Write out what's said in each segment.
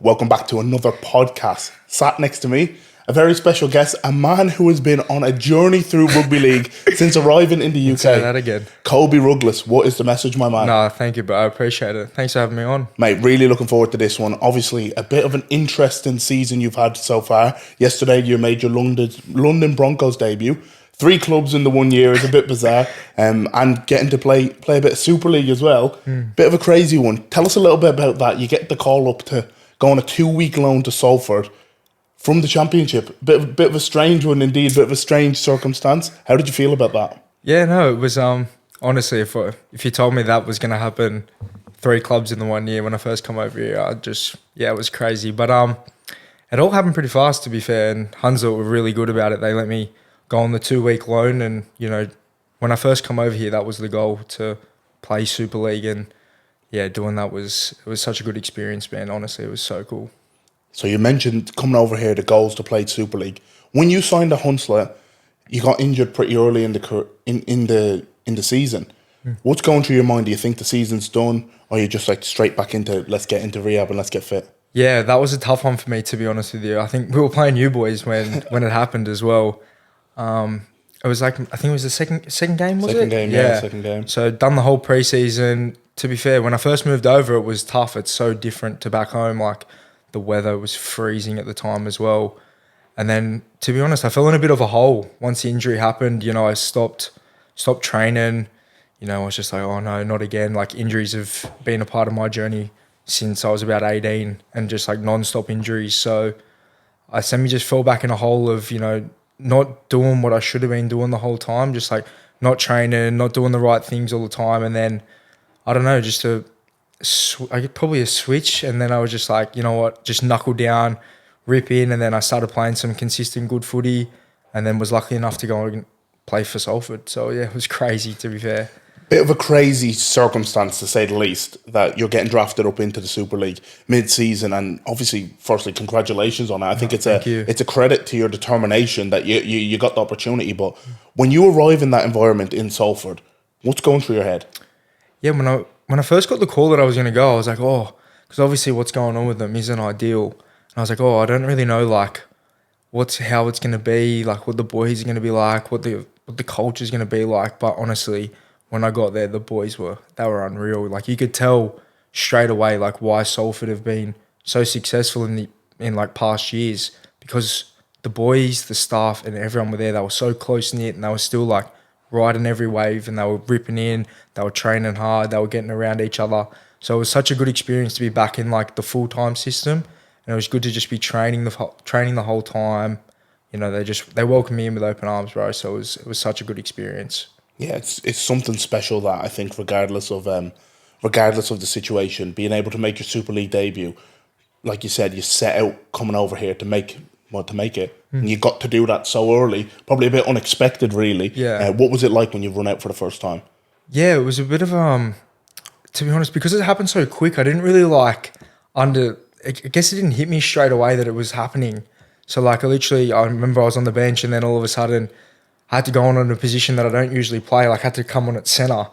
Welcome back to another podcast. Sat next to me, a very special guest, a man who has been on a journey through rugby league since arriving in the UK. Say that again. Kobe Rugless, what is the message, my man? No, thank you, bro. I appreciate it. Thanks for having me on. Mate, really looking forward to this one. Obviously, a bit of an interesting season you've had so far. Yesterday, you made your London Broncos debut. 3 clubs in the 1 year is a bit bizarre. And getting to play a bit of Super League as well. Bit of a crazy one. Tell us a little bit about that. You get the call up to go on a 2-week loan to Salford from the Championship. Bit of a strange one indeed, bit of a strange circumstance. How did you feel about that? Yeah, no, it was honestly, if you told me that was going to happen, 3 clubs in the 1 year when I first come over here, it was crazy. But it all happened pretty fast, to be fair, and Hunslet were really good about it. They let me go on the 2-week loan, and when I first come over here, that was the goal, to play Super League. And yeah, doing that was such a good experience, man. Honestly, it was so cool. So you mentioned coming over here, the goals to play Super League. When you signed a Hunslet, you got injured pretty early in the season. What's going through your mind? Do you think the season's done, or you just like straight back into let's get into rehab and let's get fit? Yeah, that was a tough one for me, to be honest with you. I think we were playing you boys when it happened as well. It was like, I think it was the second game, was it? Second game. So done the whole preseason. To be fair, when I first moved over, it was tough. It's so different to back home. Like, the weather was freezing at the time as well. And then, to be honest, I fell in a bit of a hole once the injury happened. I stopped training. I was just like, oh no, not again. Like, injuries have been a part of my journey since I was about 18, and just like non-stop injuries. So I just fell back in a hole of, not doing what I should have been doing the whole time, just like not training, not doing the right things all the time. And then, I don't know, I get probably a switch, and then I was just like, you know what, just knuckle down, rip in, and then I started playing some consistent good footy, and then was lucky enough to go and play for Salford. So yeah, it was crazy, to be fair. Bit of a crazy circumstance, to say the least, that you're getting drafted up into the Super League mid-season, and obviously, firstly, congratulations on that. I think it's a credit to your determination that you got the opportunity. But when you arrive in that environment in Salford, what's going through your head? Yeah, when I first got the call that I was going to go, I was like, oh, because obviously what's going on with them isn't ideal. And I was like, oh, I don't really know like how it's going to be, like what the boys are going to be like, what the culture is going to be like. But honestly, when I got there, the boys were unreal. Like, you could tell straight away like why Salford have been so successful in like past years, because the boys, the staff, and everyone were there. They were so close knit, and they were still like riding every wave, and they were ripping in. They were training hard. They were getting around each other. So it was such a good experience to be back in like the full-time system, and it was good to just be training the whole time. They welcomed me in with open arms, bro. So it was such a good experience. Yeah, it's something special that I think, regardless of the situation, being able to make your Super League debut, like you said, you set out coming over here to make it, and you got to do that so early, probably a bit unexpected, really. Yeah. What was it like when you run out for the first time? Yeah, it was a bit of to be honest, because it happened so quick, I didn't really I guess it didn't hit me straight away that it was happening. So like, I remember I was on the bench, and then all of a sudden I had to go on a position that I don't usually play. Like, I had to come on at centre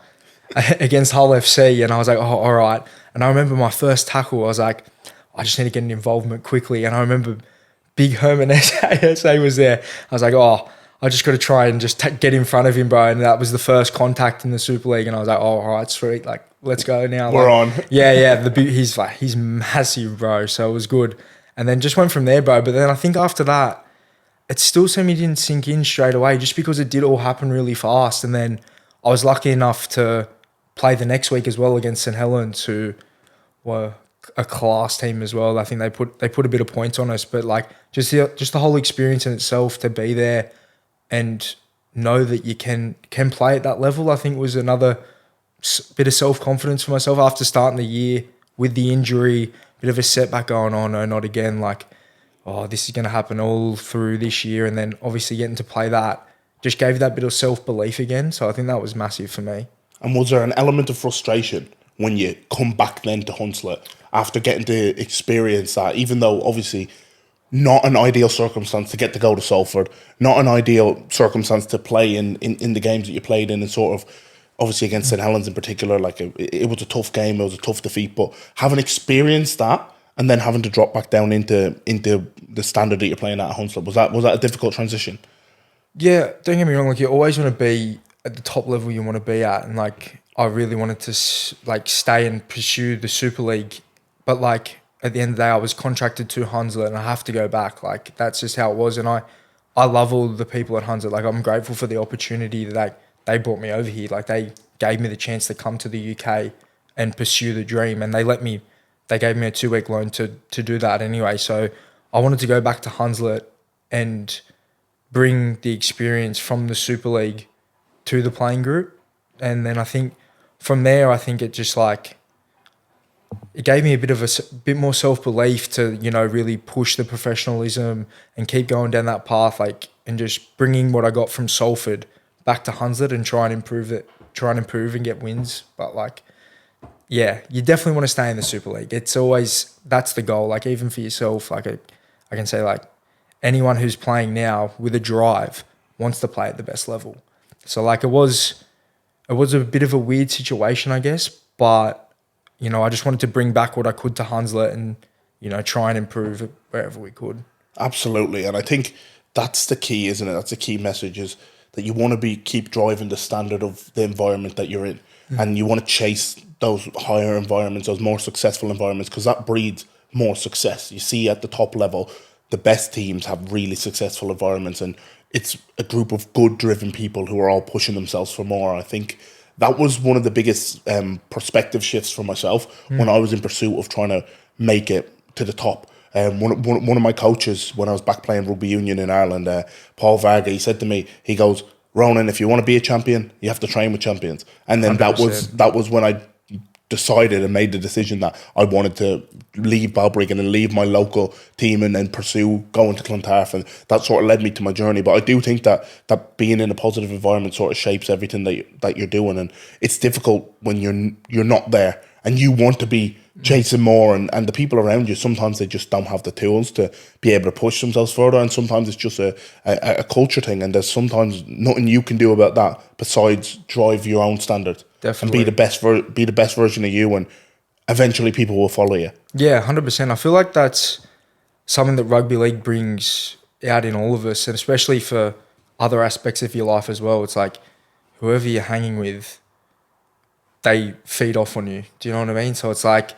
against Hull FC, and I was like, oh, all right. And I remember my first tackle, I was like, I just need to get an involvement quickly. And I remember Big Herman SA was there. I was like, oh, I just got to try and just get in front of him, bro. And that was the first contact in the Super League. And I was like, oh, all right, sweet. Like, let's go now. We're on. Yeah. He's massive, bro. So it was good. And then just went from there, bro. But then I think after that, it still didn't sink in straight away, just because it did all happen really fast. And then I was lucky enough to play the next week as well against St Helens, who were a class team as well. I think they put a bit of points on us, but like just the whole experience in itself, to be there and know that you can play at that level, I think was another bit of self-confidence for myself after starting the year with the injury, bit of a setback going on, no, not again, like, oh, this is going to happen all through this year. And then obviously getting to play that just gave that bit of self-belief again. So I think that was massive for me. And was there an element of frustration when you come back then to Hunslet after getting to experience that, even though obviously not an ideal circumstance to get to go to Salford, not an ideal circumstance to play in the games that you played in, and sort of obviously against St Helens in particular, like it was a tough game, it was a tough defeat, but having experienced that and then having to drop back down into the standard that you're playing at Hunslet? Was that a difficult transition? Yeah, don't get me wrong. Like, you always want to be at the top level you want to be at, and like I really wanted to like stay and pursue the Super League, but like at the end of the day, I was contracted to Hunslet, and I have to go back. Like that's just how it was, and I love all the people at Hunslet. Like I'm grateful for the opportunity that they brought me over here. Like they gave me the chance to come to the UK and pursue the dream, and they gave me a 2-week loan to do that anyway. So I wanted to go back to Hunslet and bring the experience from the Super League to the playing group. And then I think from there, I think it just like, it gave me a bit more self-belief to, you know, really push the professionalism and keep going down that path, like, and just bringing what I got from Salford back to Hunslet and try and improve and get wins. But like, yeah, you definitely want to stay in the Super League. It's always, that's the goal. Like even for yourself, like I can say like anyone who's playing now with a drive wants to play at the best level. So like it was a bit of a weird situation, I guess, but you know, I just wanted to bring back what I could to Hunslet and, you know, try and improve it wherever we could. Absolutely. And I think that's the key, isn't it? That's the key message, is that you want to keep driving the standard of the environment that you're in. And you want to chase those higher environments, those more successful environments, because that breeds more success. You see at the top level, the best teams have really successful environments, and it's a group of good driven people who are all pushing themselves for more. I think that was one of the biggest perspective shifts for myself when I was in pursuit of trying to make it to the top. One of my coaches, when I was back playing rugby union in Ireland, Paul Varga, he said to me, he goes, "Ronan, if you want to be a champion, you have to train with champions." And then 100%. that was when I decided and made the decision that I wanted to leave Balbriggan and leave my local team and then pursue going to Clontarf, and that sort of led me to my journey. But I do think that being in a positive environment sort of shapes everything that you're doing, and it's difficult when you're not there and you want to be chasing more, and the people around you, sometimes they just don't have the tools to be able to push themselves further, and sometimes it's just a culture thing, and there's sometimes nothing you can do about that besides drive your own standard. Definitely. And be the best version of you, and eventually people will follow you. Yeah, 100%. I feel like that's something that rugby league brings out in all of us, and especially for other aspects of your life as well. It's like whoever you're hanging with, they feed off on you. Do you know what I mean? So it's like,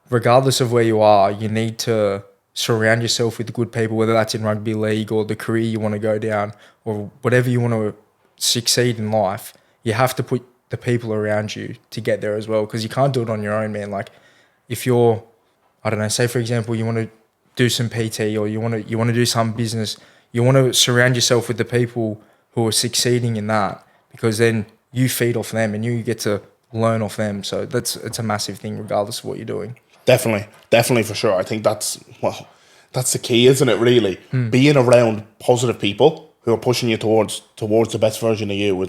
regardless of where you are, you need to surround yourself with good people, whether that's in rugby league or the career you want to go down or whatever you want to succeed in life. You have to put the people around you to get there as well, because you can't do it on your own, man. Like if you're, I don't know, say for example, you want to do some PT or you want to do some business, you want to surround yourself with the people who are succeeding in that, because then you feed off them and you get to learn off them. So it's a massive thing regardless of what you're doing. Definitely for sure. I think that's the key, isn't it, really? Being around positive people who are pushing you towards the best version of you,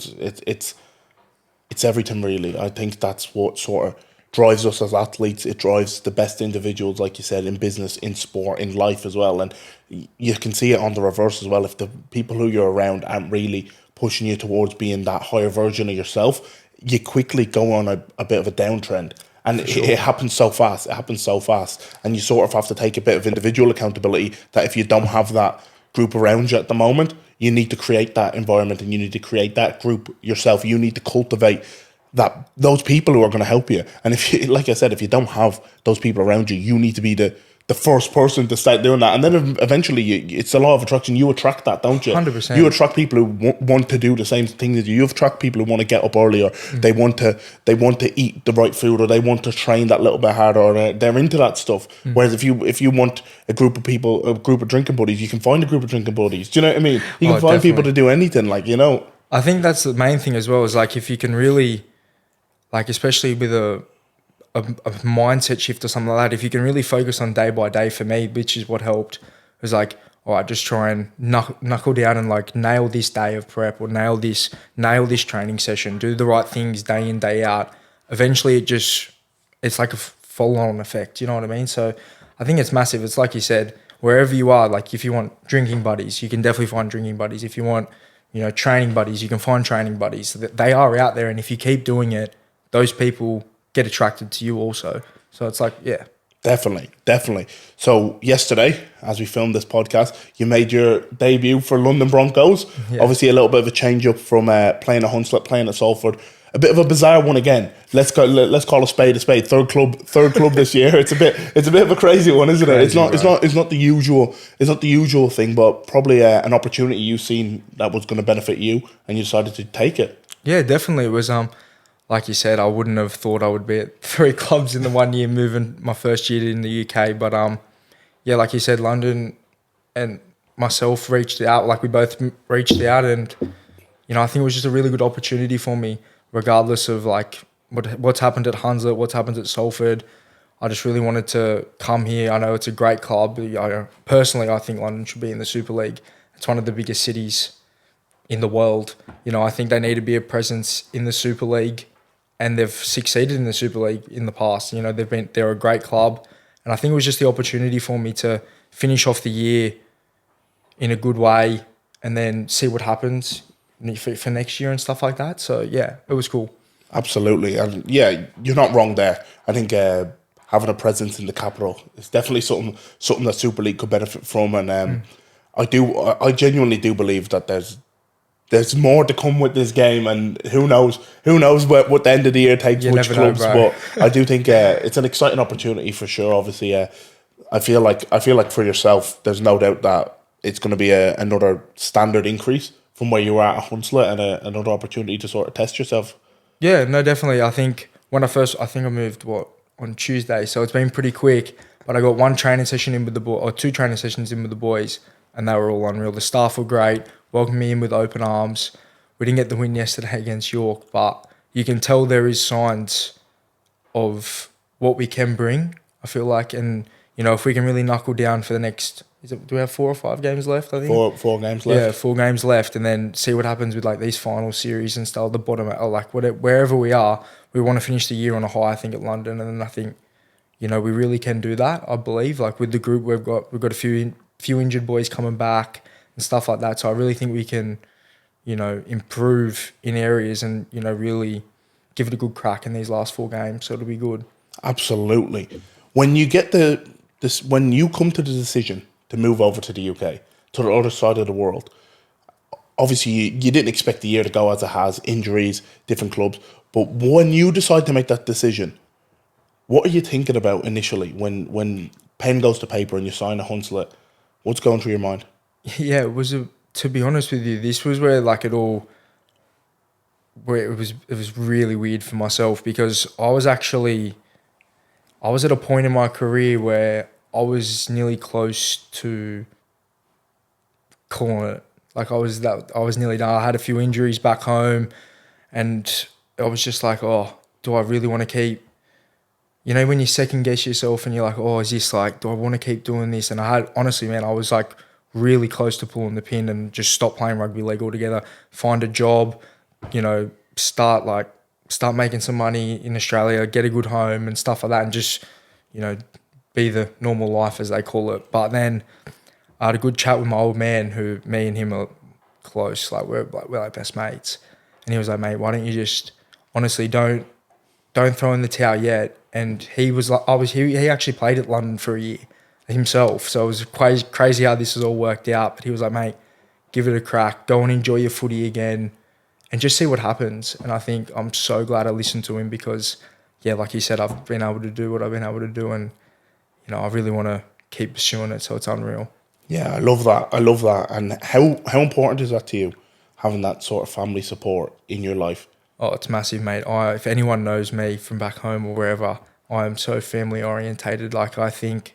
it's everything, really. I think that's what sort of drives us as athletes. It drives the best individuals, like you said, in business, in sport, in life as well. And you can see it on the reverse as well. If the people who you're around aren't really pushing you towards being that higher version of yourself, you quickly go on a bit of a downtrend. And it happens so fast. And you sort of have to take a bit of individual accountability that if you don't have that group around you at the moment, you need to create that environment and you need to create that group yourself. You need to cultivate those people who are going to help you. And if you, like I said, if you don't have those people around you, you need to be the first person to start doing that. And then eventually, it's the law of attraction. You attract that, don't you? 100%. You attract people who want to do the same thing as you. You attract people who want to get up earlier. They want to eat the right food, or they want to train that little bit harder, or they're into that stuff. Whereas if you want a group of people, a group of drinking buddies, you can find a group of drinking buddies. Do you know what I mean? You can find people to do anything, like, you know. I think that's the main thing as well, is like if you can really, like especially with a mindset shift or something like that, if you can really focus on day by day, for me, which is what helped, was like, all right, just try and knuckle down and like nail this day of prep, or nail this training session, do the right things day in, day out. Eventually it's like a follow-on effect, you know what I mean? So I think it's massive. It's like you said, wherever you are, like if you want drinking buddies, you can definitely find drinking buddies. If you want, you know, training buddies, you can find training buddies. They are out there, and if you keep doing it, those people get attracted to you also. So it's like, yeah. Definitely, definitely. So yesterday, as we filmed this podcast, you made your debut for London Broncos. Yeah. Obviously, a little bit of a change up from playing at Hunslet, playing at Salford. A bit of a bizarre one again. Let's call a spade a spade. Third club this year. It's a bit of a crazy one, isn't it? It's not the usual thing, but probably an opportunity you've seen that was going to benefit you, and you decided to take it. Yeah, definitely. It was like you said, I wouldn't have thought I would be at 3 clubs in the 1 year, moving my first year in the UK. But yeah, like you said, London and myself reached out. Like we both reached out, and I think it was just a really good opportunity for me, regardless of like what's happened at Hunslet, what's happened at Salford. I just really wanted to come here. I know it's a great club. Personally, I think London should be in the Super League. It's one of the biggest cities in the world. I think they need to be a presence in the Super League, and they've succeeded in the Super League in the past. They're a great club, and I think it was just the opportunity for me to finish off the year in a good way, and then see what happens for next year and stuff like that. So yeah, it was cool. Absolutely, and yeah, you're not wrong there. I think having a presence in the capital is definitely something that Super League could benefit from, and I genuinely do believe that there's more to come with this game, and who knows what the end of the year takes, which clubs. But I do think it's an exciting opportunity for sure. Obviously, I feel like for yourself, there's no doubt that it's going to be another standard increase from where you were at Hunslet, and another opportunity to sort of test yourself. Yeah, no, definitely. I think I moved on Tuesday, so it's been pretty quick. But I got one training session in with the boy, or 2 training sessions in with the boys, and they were all unreal. The staff were great, welcomed me in with open arms. We didn't get the win yesterday against York, but you can tell there is signs of what we can bring, I feel like. And, if we can really knuckle down for the next, do we have 4 or 5 games left, I think? 4 games left. Yeah, 4 games left, and then see what happens with like these final series and stuff, the bottom, or like wherever we are, we want to finish the year on a high, I think, at London. And then I think, we really can do that, I believe. Like with the group, we've got a few injured boys coming back and stuff like that. So I really think we can, improve in areas and, really give it a good crack in these last 4 games. So it'll be good. Absolutely. When you get when you come to the decision to move over to the UK, to the other side of the world, obviously you didn't expect the year to go as it has, injuries, different clubs. But when you decide to make that decision, what are you thinking about initially when pen goes to paper and you sign a Hunslet? What's going through your mind? Yeah, it was to be honest with you, this was where it was really weird for myself, because I was at a point in my career where I was nearly close to calling it. Like I was nearly done. I had a few injuries back home, and I was just like, oh, do I really want to keep? When you second guess yourself and you're like, oh, is this like, do I want to keep doing this? And I was like really close to pulling the pin and just stop playing rugby league altogether, find a job, start making some money in Australia, get a good home and stuff like that, and just, be the normal life as they call it. But then I had a good chat with my old man, who me and him are close, we're like best mates. And he was like, mate, why don't you just honestly don't throw in the towel yet. And he was like, he actually played at London for a year himself. So it was crazy how this has all worked out. But he was like, mate, give it a crack, go and enjoy your footy again and just see what happens. And I think I'm so glad I listened to him, because, yeah, like you said, I've been able to do what I've been able to do, and, I really want to keep pursuing it, so it's unreal. Yeah, I love that. And how important is that to you, having that sort of family support in your life? Oh, it's massive, mate. If anyone knows me from back home or wherever, I am so family orientated. Like, I think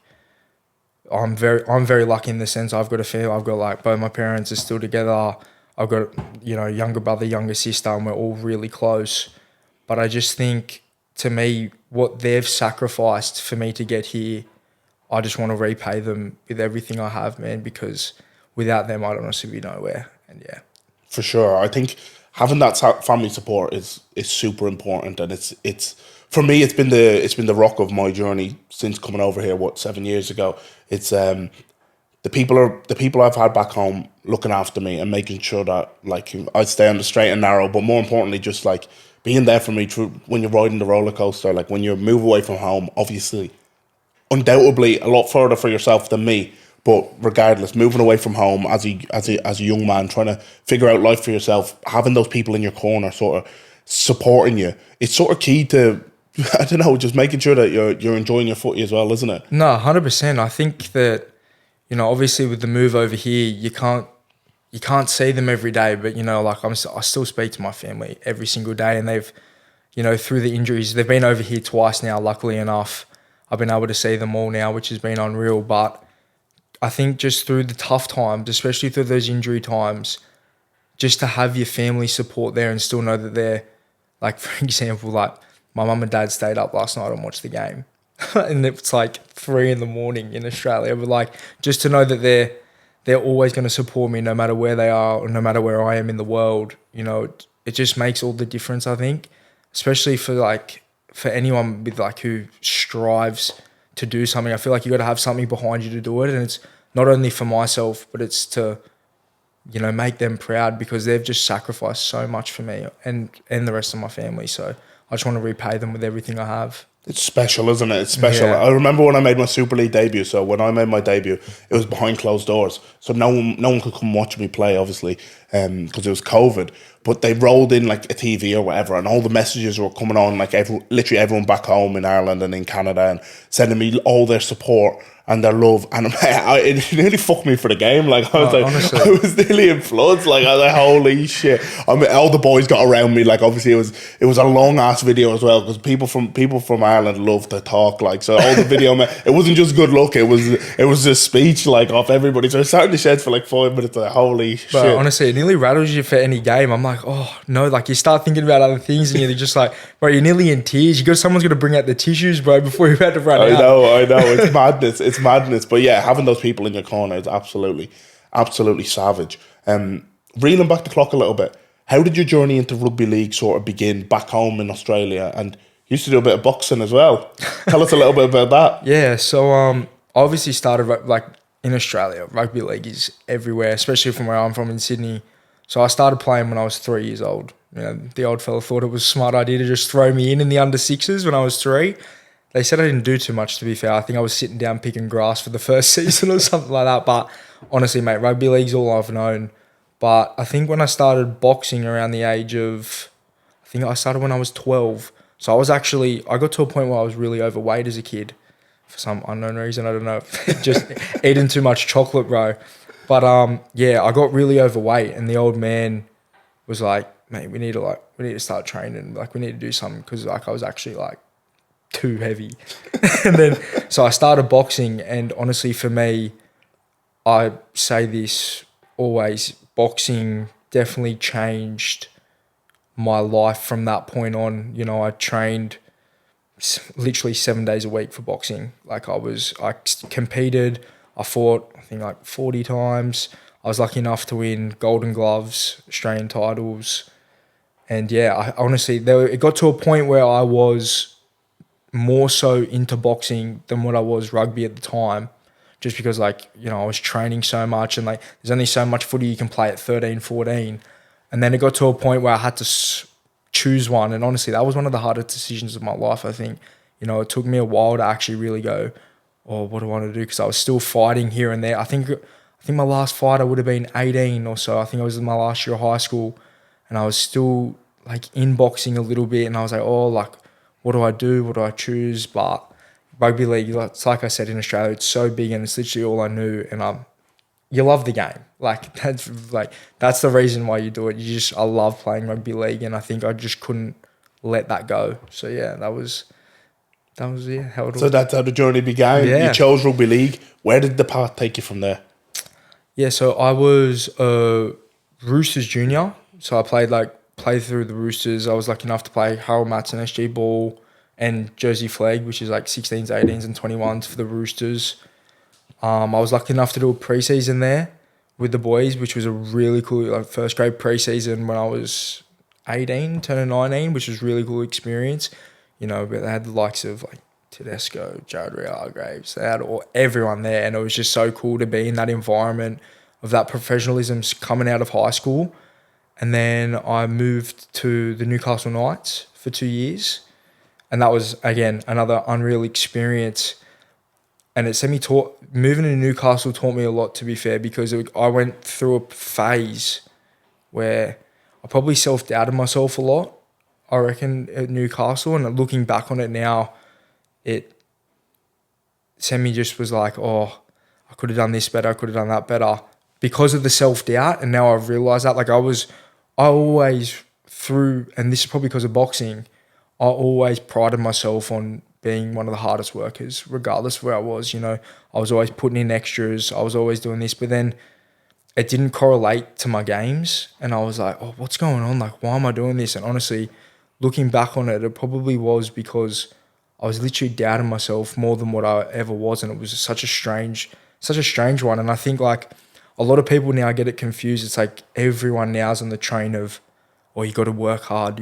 I'm very lucky in the sense I've got a family. I've got like both my parents are still together. I've got, younger brother, younger sister, and we're all really close. But I just think, to me, what they've sacrificed for me to get here, I just want to repay them with everything I have, man, because without them, I'd honestly be nowhere. And yeah. For sure. I think having that family support is super important, and it's for me, it's been the rock of my journey since coming over here 7 years ago. It's the people I've had back home looking after me and making sure that like I stay on the straight and narrow, but more importantly, just like being there for me through when you're riding the roller coaster, like when you move away from home. Obviously, undoubtedly a lot further for yourself than me. But regardless, moving away from home as a young man, trying to figure out life for yourself, having those people in your corner, sort of supporting you, it's sort of key to, I don't know, just making sure that you're enjoying your footy as well, isn't it? No, 100%. I think that, obviously with the move over here, you can't see them every day, but like I still speak to my family every single day, and they've, through the injuries, they've been over here twice now. Luckily enough, I've been able to see them all now, which has been unreal. But I think just through the tough times, especially through those injury times, just to have your family support there and still know that they're, like, for example, like my mum and dad stayed up last night and watched the game. And it's like 3 a.m. in Australia. But like, just to know that they're always going to support me no matter where they are or no matter where I am in the world, it just makes all the difference, I think, especially for anyone with like who strives to do something. I feel like you got to have something behind you to do it, and it's not only for myself, but it's to make them proud, because they've just sacrificed so much for me and the rest of my family. So I just want to repay them with everything I have. It's special, isn't it? It's special. Yeah. I remember when I made my Super League debut. So when I made my debut, it was behind closed doors. So no one could come watch me play, obviously, because it was COVID. But they rolled in like a TV or whatever, and all the messages were coming on, like literally everyone back home in Ireland and in Canada, and sending me all their support and their love. And it nearly fucked me for the game. Like I was honestly. I was nearly in floods. Like I was like, holy shit! I mean, all the boys got around me. Like obviously it was a long ass video as well, because people from Ireland love to talk. Like so, all the video, it wasn't just good luck. It was a speech like off everybody. So I sat in the sheds for like 5 minutes. Like holy shit! But honestly, it nearly rattles you for any game. I'm like, oh no, like you start thinking about other things, and you're just like, bro, you're nearly in tears. Someone's got to bring out the tissues, bro, before you're about to run out. I know. It's madness. It's madness. But yeah, having those people in your corner is absolutely savage. Reeling back the clock a little bit, how did your journey into rugby league sort of begin back home in Australia? And you used to do a bit of boxing as well. Tell us a little bit about that. Yeah, so I obviously started like in Australia. Rugby league is everywhere, especially from where I'm from in Sydney. So I started playing when I was 3 years old. The old fella thought it was a smart idea to just throw me in the under sixes when I was 3. They said I didn't do too much, to be fair. I think I was sitting down picking grass for the first season or something like that. But honestly, mate, rugby league's all I've known. But I think when I started boxing around the age of, I think I started when I was 12. So I got to a point where I was really overweight as a kid for some unknown reason. I don't know, just eating too much chocolate, bro. But yeah, I got really overweight, and the old man was like, mate, we need to start training. Like, we need to do something, because like I was actually like too heavy. And then so I started boxing, and honestly for me, I say this always, boxing definitely changed my life from that point on. I trained literally 7 days a week for boxing. Like I competed, I fought I think like 40 times. I was lucky enough to win Golden Gloves, Australian titles. And yeah, I honestly, it got to a point where I was more so into boxing than what I was rugby at the time, just because I was training so much, and like there's only so much footy you can play at 13, 14. And then it got to a point where I had to choose one, and honestly, that was one of the hardest decisions of my life, I think. It took me a while to actually really go, oh, what do I want to do? Because I was still fighting here and there. I think my last fight I would have been 18 or so. I think I was in my last year of high school, and I was still like in boxing a little bit, and I was like, oh, like, what do I do? What do I choose? But rugby league, it's like I said, in Australia, it's so big, and it's literally all I knew. And you love the game. That's the reason why you do it. I love playing rugby league, and I think I just couldn't let that go. So yeah, that was how it was. So that's how the journey began. Yeah. You chose rugby league. Where did the path take you from there? Yeah, so I was a Roosters junior. So I played through the Roosters. I was lucky enough to play Harold Matson SG ball and Jersey flag, which is like 16s, 18s and 21s for the Roosters. I was lucky enough to do a preseason there with the boys, which was a really cool first grade preseason when I was 18, turning 19, which was a really cool experience. But they had the likes of like Tedesco, Jared Hargraves. They had everyone there, and it was just so cool to be in that environment of that professionalism coming out of high school. And then I moved to the Newcastle Knights for 2 years. And that was, again, another unreal experience. And moving to Newcastle taught me a lot, to be fair, because I went through a phase where I probably self-doubted myself a lot, I reckon, at Newcastle. And looking back on it now, Semi just was like, oh, I could have done this better, I could have done that better, because of the self-doubt. And now I've realised that, like, I always and this is probably because of boxing, I always prided myself on being one of the hardest workers, regardless of where I was. You know, I was always putting in extras, I was always doing this, but then it didn't correlate to my games. And I was like, oh, what's going on? Like, why am I doing this? And honestly, looking back on it, it probably was because I was literally doubting myself more than what I ever was. And it was such a strange one. And I think, like, a lot of people now get it confused. It's like everyone now's on the train of, oh, you got to work hard.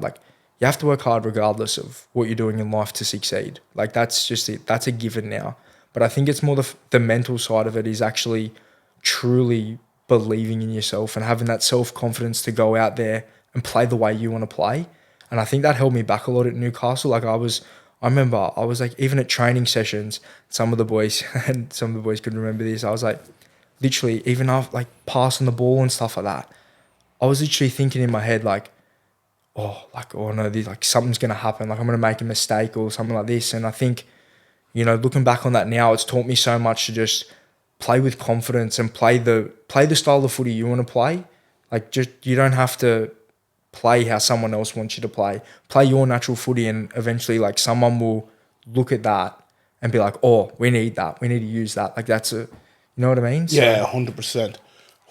Like, you have to work hard regardless of what you're doing in life to succeed. Like, that's just it. That's a given now. But I think it's more the mental side of it is actually truly believing in yourself and having that self-confidence to go out there and play the way you want to play. And I think that held me back a lot at Newcastle. Like, I remember I was like, even at training sessions, some of the boys could remember this. I was like, literally, even after, like, passing the ball and stuff like that, I was literally thinking in my head, like, oh no, like, something's going to happen. Like, I'm going to make a mistake or something like this. And I think, you know, looking back on that now, it's taught me so much to just play with confidence and play the style of footy you want to play. Like, just, you don't have to play how someone else wants you to play. Play your natural footy, and eventually, like, someone will look at that and be like, oh, we need that. We need to use that. Like, you know what I mean? So, Yeah, 100%.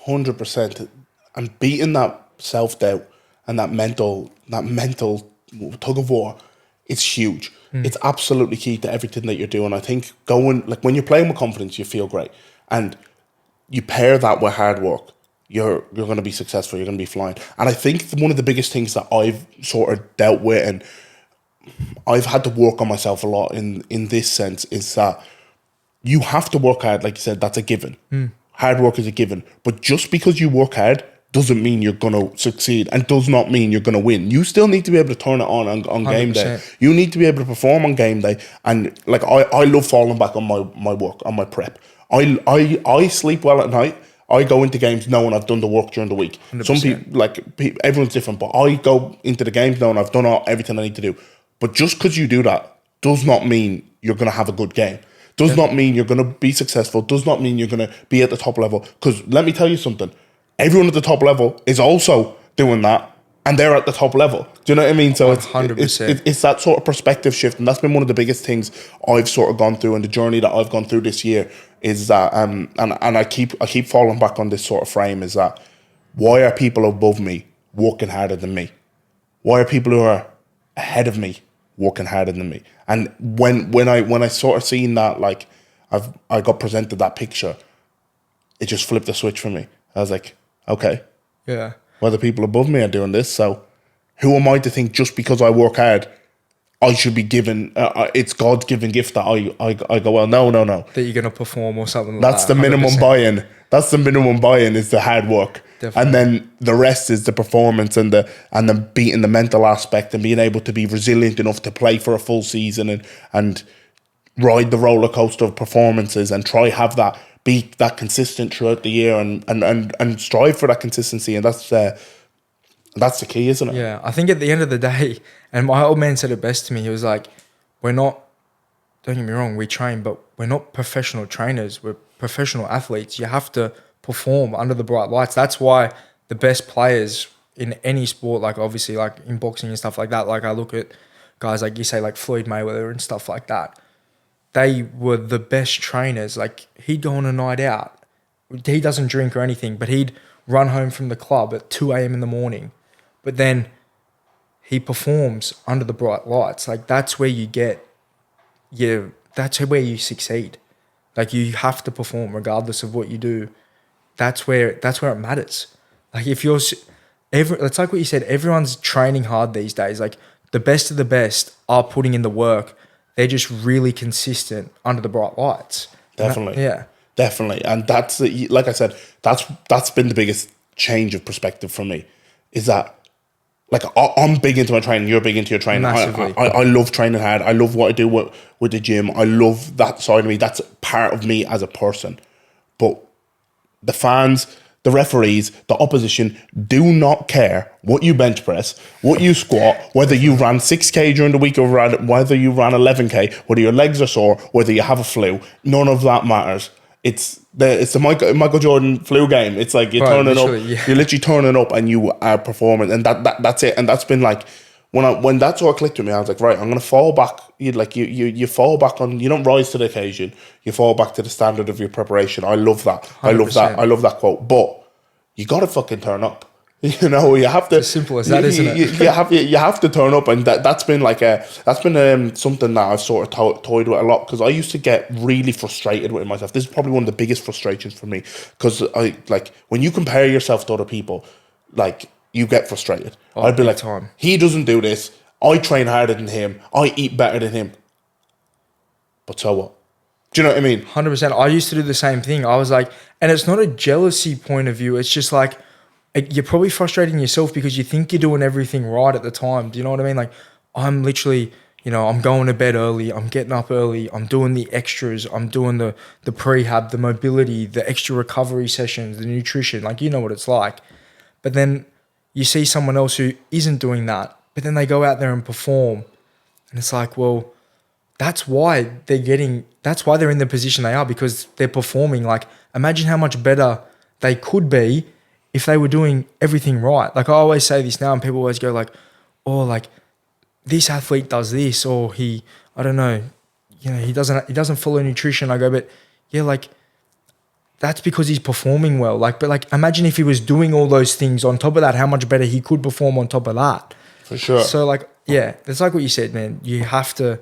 100%. And beating that self-doubt and that mental tug of war, it's huge. It's absolutely key to everything that you're doing. I think like, when you're playing with confidence, you feel great. And you pair that with hard work, you're going to be successful, you're going to be flying. And I think one of the biggest things that I've sort of dealt with, and I've had to work on myself a lot in this sense, is that you have to work hard. Like you said, that's a given. Hard work is a given. But just because you work hard doesn't mean you're going to succeed, and does not mean you're going to win. You still need to be able to turn it on game day. You need to be able to perform on game day. And, like, I love falling back on my work, on my prep. I sleep well at night. I go into games knowing I've done the work during the week. 100%. Some people, everyone's different, but I go into the games knowing I've done everything I need to do. But just because you do that does not mean you're going to have a good game. Does not mean you're going to be successful. Does not mean you're going to be at the top level. Because let me tell you something. Everyone at the top level is also doing that, and they're at the top level. Do you know what I mean? So 100%. It's that sort of perspective shift, and that's been one of the biggest things I've sort of gone through, and the journey that I've gone through this year is that, and I keep falling back on this sort of frame, is that, why are people above me working harder than me? Why are people who are ahead of me working harder than me? And when I sort of seen that, like, I got presented that picture, it just flipped the switch for me. I was like, okay, yeah, well, the people above me are doing this, so who am I to think just because I work hard, I should be given, it's God's given gift that I go, well, no. That you're going to perform or something like that. That's the minimum buy-in. That's the minimum buy-in, is the hard work. Definitely. And then the rest is the performance and the beating the mental aspect and being able to be resilient enough to play for a full season and ride the roller coaster of performances and be that consistent throughout the year and strive for that consistency. And that's the key, isn't it? Yeah, I think at the end of the day, and my old man said it best to me, he was like, don't get me wrong, we train, but we're not professional trainers, we're professional athletes. You have to perform under the bright lights. That's why the best players in any sport, like obviously like in boxing and stuff like that, like I look at guys like you say, like Floyd Mayweather and stuff like that, they were the best trainers. Like, he'd go on a night out, he doesn't drink or anything, but he'd run home from the club at 2 a.m. in the morning, but then he performs under the bright lights. Like, that's where that's where you succeed. Like, you have to perform regardless of what you do. That's where it matters. Like, if it's like what you said, everyone's training hard these days. Like, the best of the best are putting in the work. They're just really consistent under the bright lights. Definitely. Yeah. Definitely. And that's, like I said, that's been the biggest change of perspective for me, is that like I'm big into my training. You're big into your training. Massively. I love training hard. I love what I do with the gym. I love that side of me. That's part of me as a person. But the fans, the referees, the opposition do not care what you bench press, what you squat, whether you ran 6K during the week or whether you ran 11K, whether your legs are sore, whether you have a flu. None of that matters. It's the Michael Jordan flu game. It's like you're turning up, you're literally turning up and you are performing, and that's it. And that's been like when that sort of clicked with me, I was like, right, I'm gonna fall back. You fall back on. You don't rise to the occasion. You fall back to the standard of your preparation. I love that. 100%. I love that quote. But you gotta fucking turn up. You know, you have to. It's as simple as that, isn't it? You have to turn up, and that's been something that I've sort of toyed with a lot, because I used to get really frustrated with myself. This is probably one of the biggest frustrations for me, because I like when you compare yourself to other people, like you get frustrated. I'd be like, he doesn't do this. I train harder than him. I eat better than him. But so what? Do you know what I mean? 100%. I used to do the same thing. I was like, and it's not a jealousy point of view. It's just like, you're probably frustrating yourself because you think you're doing everything right at the time. Do you know what I mean? Like, I'm literally, I'm going to bed early. I'm getting up early. I'm doing the extras. I'm doing the prehab, the mobility, the extra recovery sessions, the nutrition. Like, you know what it's like. But then you see someone else who isn't doing that, but then they go out there and perform. And it's like, well, that's why they're in the position they are, because they're performing. Like, imagine how much better they could be if they were doing everything right. Like, I always say this now, and people always go like, oh, like this athlete does this, or he doesn't follow nutrition. I go, but yeah, like that's because he's performing well. Like, but like, imagine if he was doing all those things on top of that, how much better he could perform on top of that. For sure. So like, yeah, it's like what you said, man. You have to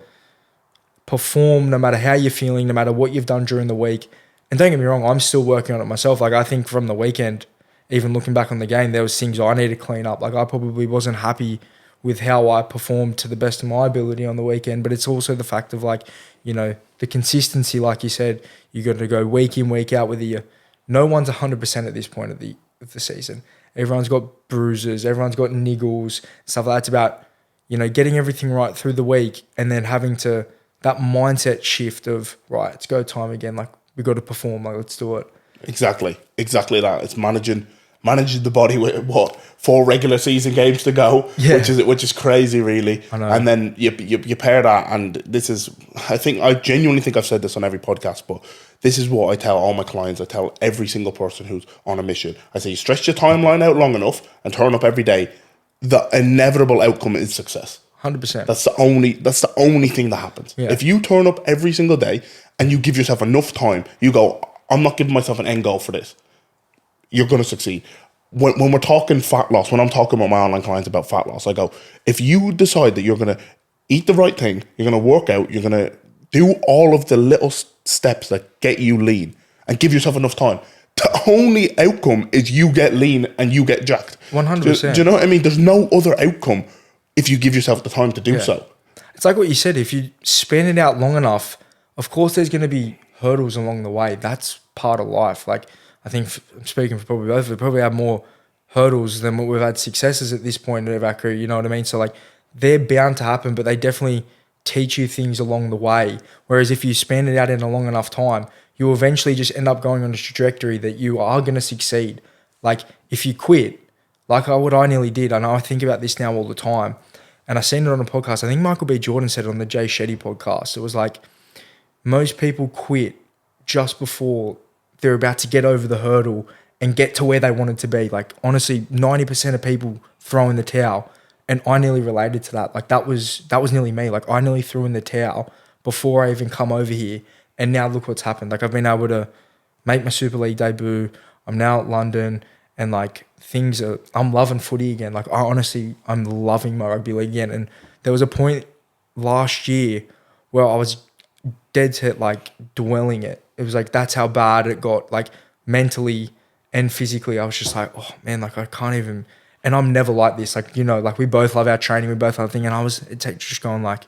perform no matter how you're feeling, no matter what you've done during the week. And don't get me wrong, I'm still working on it myself. Like, I think from the weekend, even looking back on the game, there was things I need to clean up. Like, I probably wasn't happy with how I performed to the best of my ability on the weekend, but it's also the fact of like, the consistency, like you said, you got to go week in, week out with you. No one's 100% at this point of the season. Everyone's got bruises, everyone's got niggles, stuff like that. It's about, getting everything right through the week, and then having to, that mindset shift of, right, it's go time again. Like, we got to perform, like, let's do it. Exactly that. It's managing the body with 4 regular season games to go, which is crazy, really. I know. And then you pair that, and this is, I genuinely think I've said this on every podcast, but this is what I tell all my clients. I tell every single person who's on a mission. I say, you stretch your timeline out long enough and turn up every day, the inevitable outcome is success. 100%. That's the only thing that happens. Yeah. If you turn up every single day and you give yourself enough time, you go, I'm not giving myself an end goal for this, you're going to succeed. When we're talking fat loss, when I'm talking about my online clients about fat loss, I go, if you decide that you're going to eat the right thing, you're going to work out, you're going to do all of the little steps that get you lean, and give yourself enough time, the only outcome is you get lean and you get jacked. 100%. Do you know what I mean? There's no other outcome if you give yourself the time to do so. It's like what you said, if you span it out long enough, of course there's going to be hurdles along the way. That's part of life. Like, I think, I'm speaking for probably both, we probably have more hurdles than what we've had successes at this point of our career, you know what I mean? So like, they're bound to happen, but they definitely teach you things along the way. Whereas if you span it out in a long enough time, you'll eventually just end up going on a trajectory that you are going to succeed. Like, if you quit, like what I nearly did, I know I think about this now all the time, and I seen it on a podcast. I think Michael B. Jordan said it on the Jay Shetty podcast. It was like, most people quit just before they're about to get over the hurdle and get to where they wanted to be. Like, honestly, 90% of people throw in the towel, and I nearly related to that. Like, that was nearly me. Like, I nearly threw in the towel before I even come over here, and now look what's happened. Like, I've been able to make my Super League debut. I'm now at London, and like, I'm loving footy again. Like, I'm loving my rugby league again. And there was a point last year where I was dead set, like, dwelling it. It was like, that's how bad it got, like, mentally and physically. I was just like, oh man, like, I can't even, and I'm never like this. Like, like, we both love our training, we both love things. And I was just going like,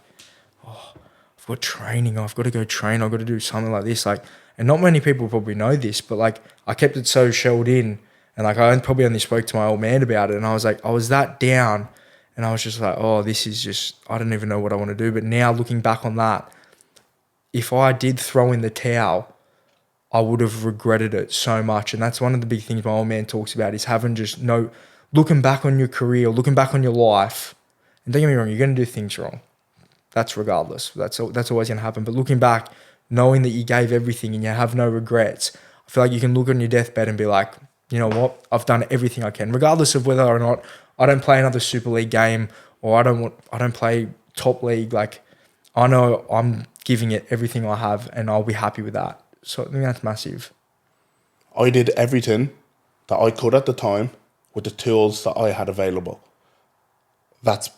oh, I've got training, I've got to go train, I've got to do something like this. Like, and not many people probably know this, but like, I kept it so shelled in, and like, I probably only spoke to my old man about it. And I was like, I was that down And I was just like, oh, this is just, I don't even know what I want to do. But now looking back on that, if I did throw in the towel, I would have regretted it so much. And that's one of the big things my old man talks about is having just looking back on your career, looking back on your life. And don't get me wrong, you're going to do things wrong. That's regardless. That's always going to happen. But looking back, knowing that you gave everything and you have no regrets, I feel like you can look on your deathbed and be like, you know what, I've done everything I can, regardless of whether or not I don't play another Super League game or I don't play top league. Like, I know I'm giving it everything I have and I'll be happy with that. So I think that's massive. I did everything that I could at the time with the tools that I had available. That's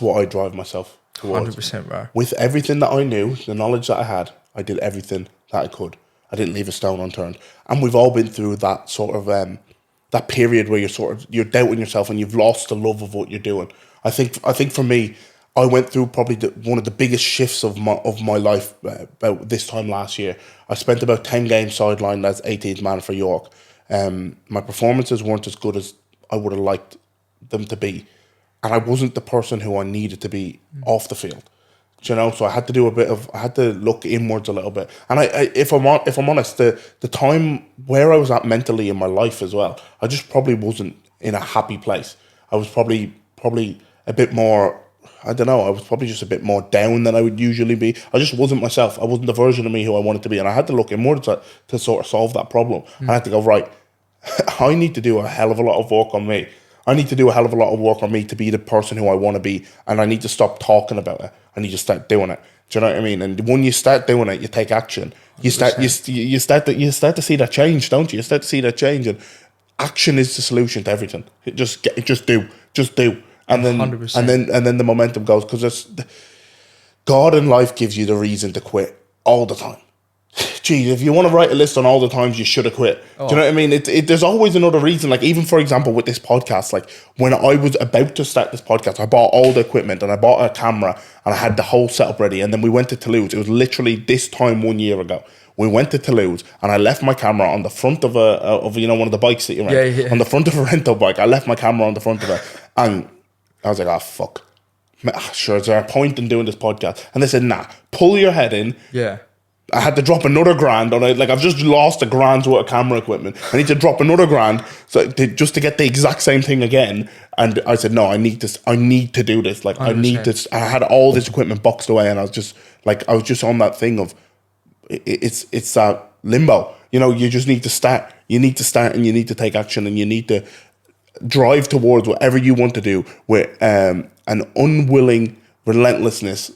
what I drive myself towards. 100%, bro. With everything that I knew, the knowledge that I had, I did everything that I could. I didn't leave a stone unturned. And we've all been through that sort of that period where you're doubting yourself and you've lost the love of what you're doing. I think for me, I went through probably one of the biggest shifts of my life about this time last year. I spent about 10 games sidelined as 18th man for York. My performances weren't as good as I would have liked them to be. And I wasn't the person who I needed to be off the field. You know, so I had to look inwards a little bit. And if I'm honest, the time where I was at mentally in my life as well, I just probably wasn't in a happy place. I was probably a bit more, I don't know, I was probably just a bit more down than I would usually be. I just wasn't myself. I wasn't the version of me who I wanted to be. And I had to look inwards to sort of solve that problem. I had to go, right, I need to do a hell of a lot of work on me. I need to do a hell of a lot of work on me to be the person who I want to be. And I need to stop talking about it. I need to start doing it. Do you know what I mean? And when you start doing it, you take action. You start to see that change, don't you? You start to see that change, and action is the solution to everything. Just do, and then 100%. and then the momentum goes, because God in life gives you the reason to quit all the time. Geez, if you want to write a list on all the times you should have quit, do you know what I mean? There's always another reason. Like, even for example with this podcast, like when I was about to start this podcast, I bought all the equipment and I bought a camera and I had the whole setup ready. And then we went to Toulouse. It was literally this time 1 year ago. We went to Toulouse and I left my camera on the front of one of the bikes that you rent. Yeah. On the front of a rental bike. I left my camera on the front of it, and I was like, oh fuck. Sure, is there a point in doing this podcast? And they said, nah, pull your head in. Yeah. I had to drop another $1,000 on it. Like, I've just lost $1,000's worth of camera equipment. I need to drop another $1,000 just to get the exact same thing again. And I said, no, I need to do this. Like, 100%. I need this. I had all this equipment boxed away, and I was just on that thing of it's that limbo. You know, you just need to start. You need to start, and you need to take action, and you need to drive towards whatever you want to do with an unwilling relentlessness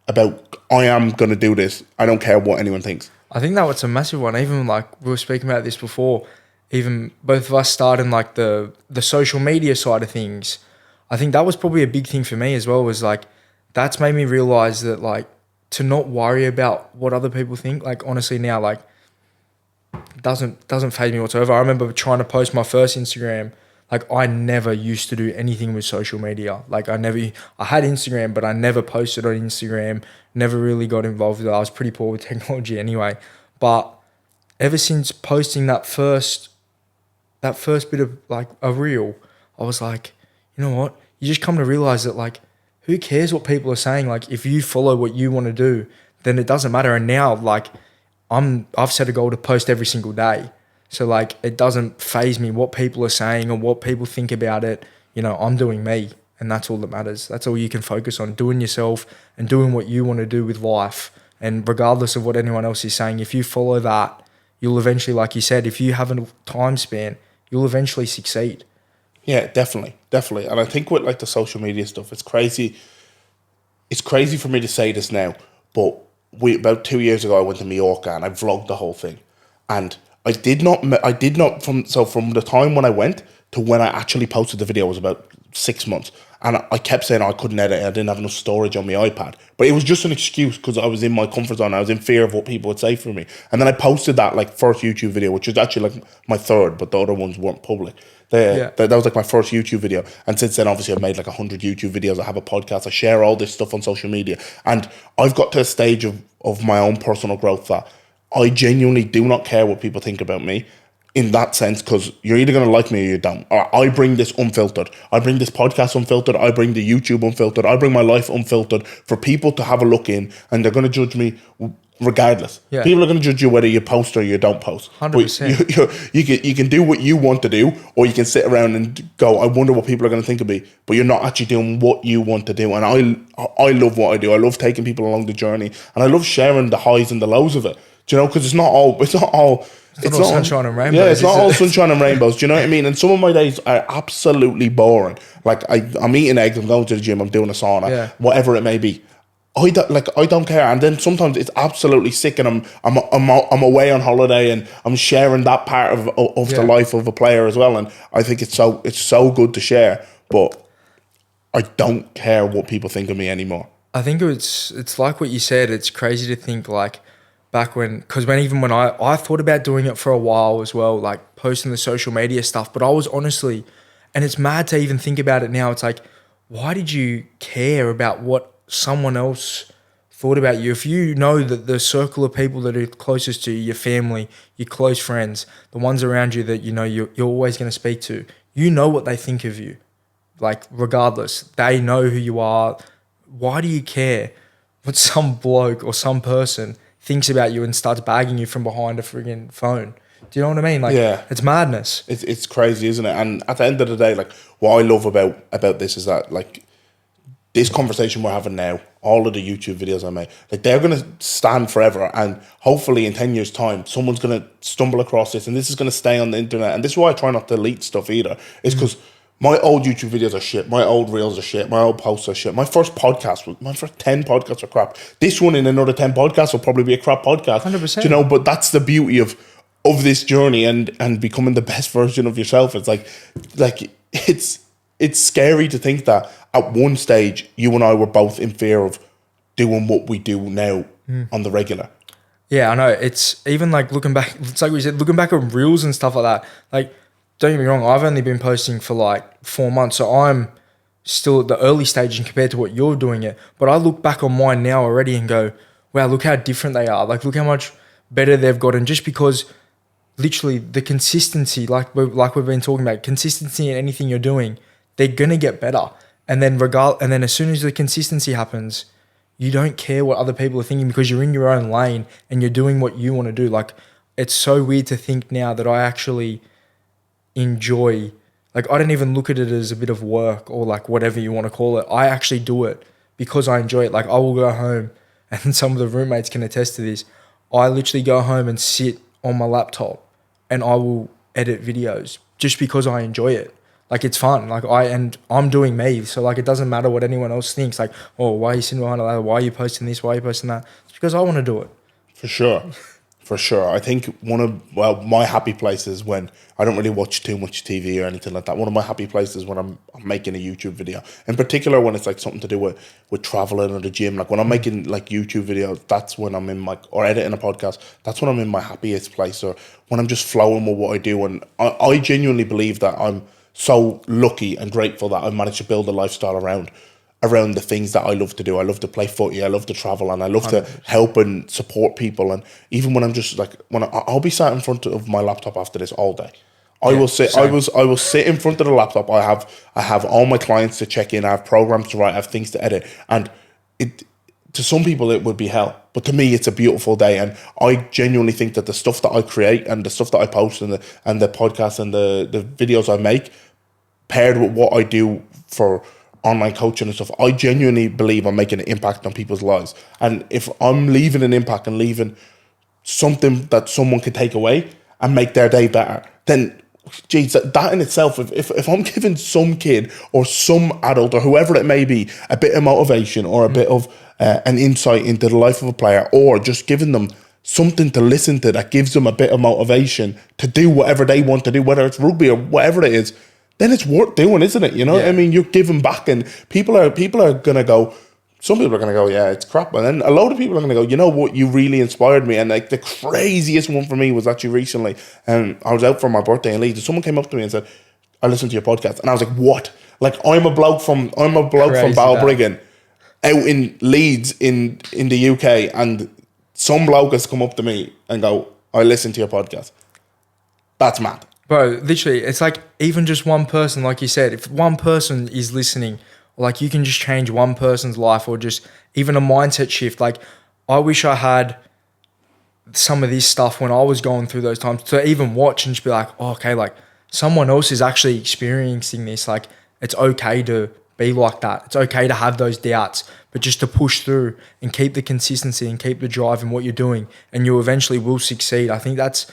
about, I am going to do this. I don't care what anyone thinks. I think that was a massive one. Even like we were speaking about this before, even both of us starting like the social media side of things. I think that was probably a big thing for me as well, was like, that's made me realize that, like, to not worry about what other people think. Like, honestly now, like, doesn't faze me whatsoever. I remember trying to post my first Instagram. Like, I never used to do anything with social media. Like, I had Instagram, but I never posted on Instagram, never really got involved with it. I was pretty poor with technology anyway. But ever since posting that first bit of, like, a reel, I was like, you know what? You just come to realize that, like, who cares what people are saying? Like, if you follow what you want to do, then it doesn't matter. And now, like, I've set a goal to post every single day. So, like, it doesn't faze me what people are saying or what people think about it. You know, I'm doing me, and that's all that matters. That's all you can focus on, doing yourself and doing what you want to do with life. And regardless of what anyone else is saying, if you follow that, you'll eventually, like you said, if you have a time span, you'll eventually succeed. Yeah, definitely. And I think with, like, the social media stuff, it's crazy. It's crazy for me to say this now, but about 2 years ago, I went to Mallorca and I vlogged the whole thing. And I did not from the time when I went to when I actually posted the video was about 6 months. And I kept saying I couldn't edit, I didn't have enough storage on my iPad. But it was just an excuse because I was in my comfort zone. I was in fear of what people would say for me. And then I posted that, like, first YouTube video, which was actually like my third, but the other ones weren't public. That was like my first YouTube video. And since then, obviously, I've made like 100 YouTube videos. I have a podcast. I share all this stuff on social media. And I've got to a stage of my own personal growth that I genuinely do not care what people think about me. in that sense, because you're either going to like me or you don't. Or I bring this unfiltered. I bring this podcast unfiltered. I bring the YouTube unfiltered. I bring my life unfiltered for people to have a look in, and they're going to judge me regardless. Yeah. People are going to judge you whether you post or you don't post. 100%. You can do what you want to do, or you can sit around and go, I wonder what people are going to think of me. But you're not actually doing what you want to do. And I love what I do. I love taking people along the journey, and I love sharing the highs and the lows of it. Do you know? Because it's not all sunshine and rainbows. Yeah, it's not all sunshine and rainbows. Do you know what I mean? And some of my days are absolutely boring. Like I'm eating eggs, I'm going to the gym, I'm doing a sauna, whatever it may be. I don't care. And then sometimes it's absolutely sick, and I'm away on holiday, and I'm sharing that part of the life of a player as well. And I think it's so good to share. But I don't care what people think of me anymore. I think it's like what you said. It's crazy to think like back when I thought about doing it for a while as well, like posting the social media stuff. But I was honestly, and it's mad to even think about it now. It's like, why did you care about what someone else thought about you? If you know that the circle of people that are closest to you, your family, your close friends, the ones around you that you know you're always going to speak to, you know what they think of you. Like regardless, they know who you are. Why do you care what some bloke or some person thinks about you and starts bagging you from behind a friggin' phone? Do you know what I mean? Like, it's madness. It's crazy, isn't it? And at the end of the day, like, what I love about this is that, like, this conversation we're having now, all of the YouTube videos I make, like, they're going to stand forever. And hopefully in 10 years' time, someone's going to stumble across this, and this is going to stay on the internet. And this is why I try not to delete stuff either. It's because my old YouTube videos are shit. My old reels are shit. My old posts are shit. My first 10 podcasts are crap. This one in another 10 podcasts will probably be a crap podcast. 100%. You know, but that's the beauty of this journey and becoming the best version of yourself. It's like it's scary to think that at one stage you and I were both in fear of doing what we do now on the regular. Yeah, I know. It's even like looking back, it's like we said, looking back at reels and stuff like that. Like, don't get me wrong, I've only been posting for like 4 months, so I'm still at the early stage and compared to what you're doing it. But I look back on mine now already and go, wow, look how different they are. Like, look how much better they've gotten, just because literally the consistency, like we've been talking about, consistency in anything you're doing, they're gonna get better. And then as soon as the consistency happens, you don't care what other people are thinking because you're in your own lane and you're doing what you want to do. Like, it's so weird to think now that I actually enjoy, like, I don't even look at it as a bit of work or like whatever you want to call it. I actually do it because I enjoy it. Like, I will go home, and some of the roommates can attest to this. I literally go home and sit on my laptop and I will edit videos just because I enjoy it. Like, it's fun. Like, I'm doing me. So, like, it doesn't matter what anyone else thinks. Like, oh, why are you sitting behind a ladder? Why are you posting this? Why are you posting that? It's because I want to do it. For sure. For sure. I think my happy places when I don't really watch too much TV or anything like that. One of my happy places when I'm making a YouTube video. In particular, when it's like something to do with traveling or the gym. Like, when I'm making like YouTube videos, that's when I'm in or editing a podcast, that's when I'm in my happiest place, or when I'm just flowing with what I do. And I genuinely believe that I'm so lucky and grateful that I've managed to build a lifestyle around the things that I love to do. I love to play footy, I love to travel, and I love 100%. To help and support people. And even when I'm just like, I'll be sat in front of my laptop after this all day. I will sit in front of the laptop. I have all my clients to check in, I have programs to write, I have things to edit. And to some people it would be hell, but to me it's a beautiful day. And I genuinely think that the stuff that I create and the stuff that I post and the podcasts and the videos I make, paired with what I do for online coaching and stuff, I genuinely believe I'm making an impact on people's lives. And if I'm leaving an impact and leaving something that someone can take away and make their day better, then geez, that in itself, if I'm giving some kid or some adult or whoever it may be a bit of motivation or a bit of an insight into the life of a player, or just giving them something to listen to that gives them a bit of motivation to do whatever they want to do, whether it's rugby or whatever it is, then it's worth doing, isn't it? You know what I mean? You're giving back, and people are going to go, some people are going to go, yeah, it's crap. And then a load of people are going to go, you know what, you really inspired me. And like the craziest one for me was actually recently, I was out for my birthday in Leeds, and someone came up to me and said, I listened to your podcast. And I was like, what? Like, I'm a bloke from Balbriggan out in Leeds in the UK, and some bloke has come up to me and go, I listened to your podcast. That's mad. Bro, literally, it's like even just one person, like you said, if one person is listening, like you can just change one person's life or just even a mindset shift. Like I wish I had some of this stuff when I was going through those times to even watch and just be like, oh, okay, like someone else is actually experiencing this. Like it's okay to be like that. It's okay to have those doubts, but just to push through and keep the consistency and keep the drive in what you're doing, and you eventually will succeed. I think that's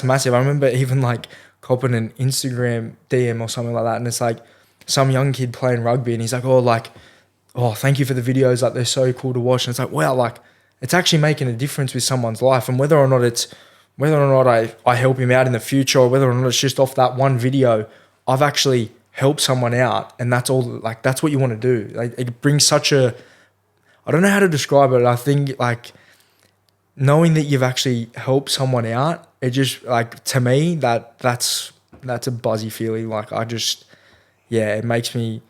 massive. I remember even like copping an Instagram DM or something like that, and it's like some young kid playing rugby, and he's like, oh, thank you for the videos. Like they're so cool to watch. And it's like, wow, like it's actually making a difference with someone's life. And whether or not I help him out in the future, or whether or not it's just off that one video, I've actually helped someone out. And that's all, like, that's what you want to do. Like it brings such a, I don't know how to describe it. I think like knowing that you've actually helped someone out, it just like, to me, that's a buzzy feeling. Like it makes me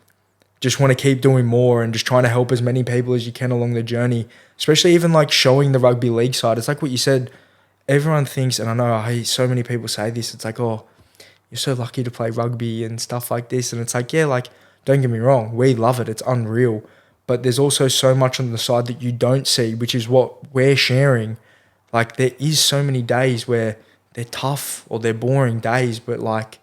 just want to keep doing more and just trying to help as many people as you can along the journey, especially even like showing the rugby league side. It's like what you said, everyone thinks, and I know I hear so many people say this, it's like, oh, you're so lucky to play rugby and stuff like this. And it's like, yeah, like, don't get me wrong, we love it, it's unreal. But there's also so much on the side that you don't see, which is what we're sharing. Like there is so many days where they're tough or they're boring days, but like,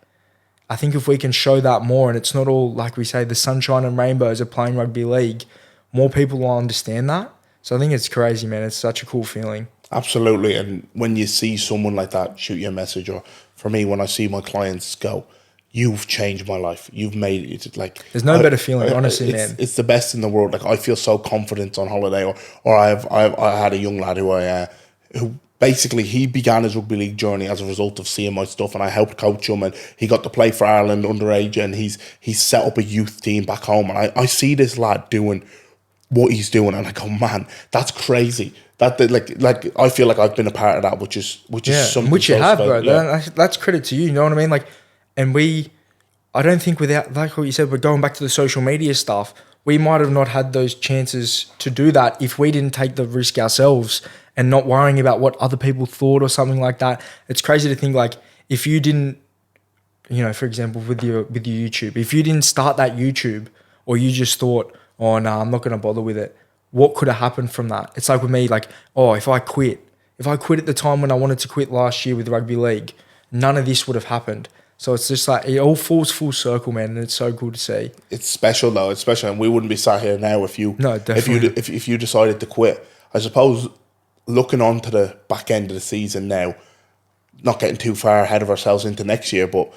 I think if we can show that more, and it's not all, like we say, the sunshine and rainbows of playing rugby league, more people will understand that. So I think it's crazy, man. It's such a cool feeling. Absolutely. And when you see someone like that shoot you a message, or for me, when I see my clients go, you've changed my life. You've made it like... There's no better feeling, honestly, man. It's the best in the world. Like I feel so confident on holiday, or I had a young lad who basically, he began his rugby league journey as a result of seeing my stuff, and I helped coach him, and he got to play for Ireland underage, and he's set up a youth team back home, and I see this lad doing what he's doing, and I go, man, that's crazy. That like I feel like I've been a part of that, which is something which you have, bro. Yeah. That's credit to you. You know what I mean? Like, and I don't think without, like what you said, we're going back to the social media stuff. We might have not had those chances to do that if we didn't take the risk ourselves and not worrying about what other people thought or something like that. It's crazy to think, like, if you didn't, you know, for example, with your YouTube, if you didn't start that YouTube, or you just thought, oh no, I'm not going to bother with it, what could have happened from that? It's like with me, like, oh, if I quit at the time when I wanted to quit last year with rugby league, none of this would have happened. So it's just like, it all falls full circle, man, and it's so cool to see. It's special though. It's special, and we wouldn't be sat here now if you if you decided to quit. I suppose looking on to the back end of the season now, not getting too far ahead of ourselves into next year, but